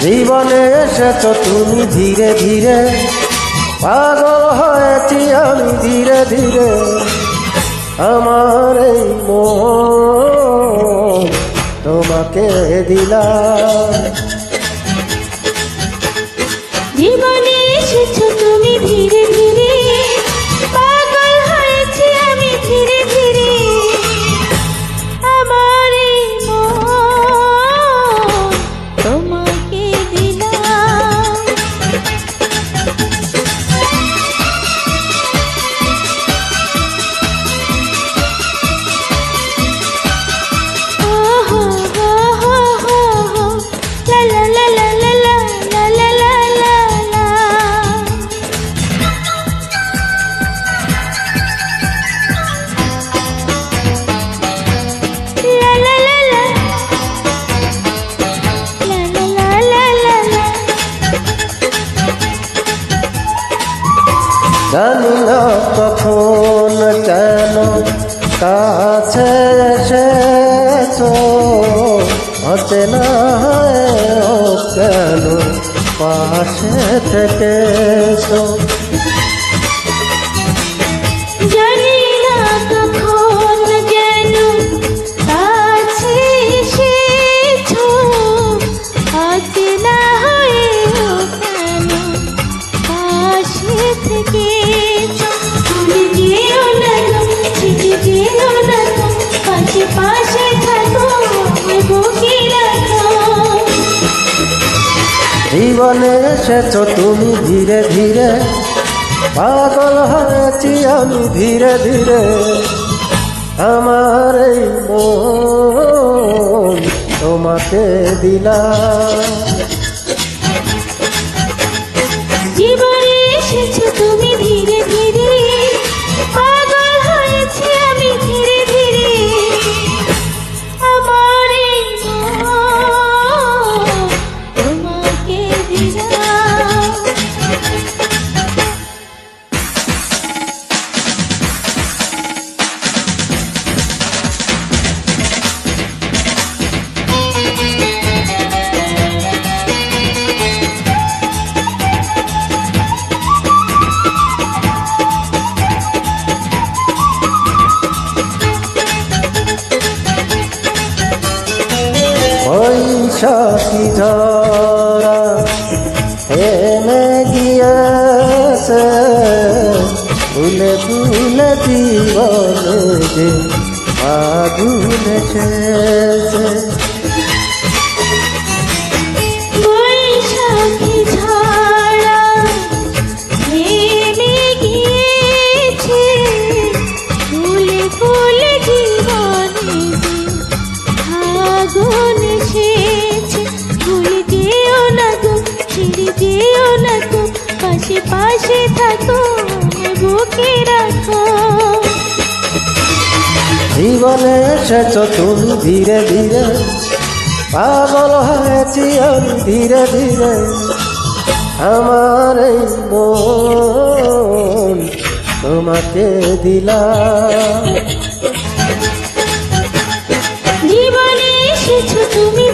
জীবনে এসেছো তুমি ধীরে ধীরে, পাগল হয়েছি আমি ধীরে ধীরে। আমার এই মন তোমাকে দিলাম। জীবনে এসেছো তুমি ধীরে ধীরে, পাগল হয়েছি আমি ধীরে ধীরে। আমার এই মন তোমাকে দিলাম। ওহো হো হো হো হো, লা লা লা লা লা লা লা লা লা লা লা। La la la la, la la la la la la. জানি না কখন কেন কাছে এসেছো, অচেনা হয়েও কেন পাশে থেকেছো। জানি না কখন যেন কাছে এসেছো, অচেনা হয়েও কেন পাশে থেকেছো। ভুলে যেও না গো, ছেড়ে যেও না গো, পাশে পাশে থাকো, আমার বুকে রাখো। জীবনে এসেছো তুমি ধীরে ধীরে, পাগল হয়েছি আমি ধীরে ধীরে। আমার এই মন তোমাকে দিলাম। জীবনে এসেছো তুমি ধীরে ধীরে, পাগল হয়েছি আমি ধীরে ধীরে। আমার এই মন তোমাকে দিলাম। বৈশাখী ঝরা থেমে গিয়েছে, ফুলে ফুলে জীবনে যে আগুন এসেছে। বৈশাখী ঝরা থেমে গিয়েছে, ফুলে ফুলে জীবনে আগুন এসেছে। ভুলে যেও না গো, ছেড়ে যেও না গো, পাশে পাশে থাকো, আমার বুকে রাখো। জীবনে এসেছো তুমি ধীরে ধীরে, পাগল হয়েছি আমি ধীরে ধীরে। আমার এই মন তোমাকে দিলাম। জীবনে এসেছো তুমি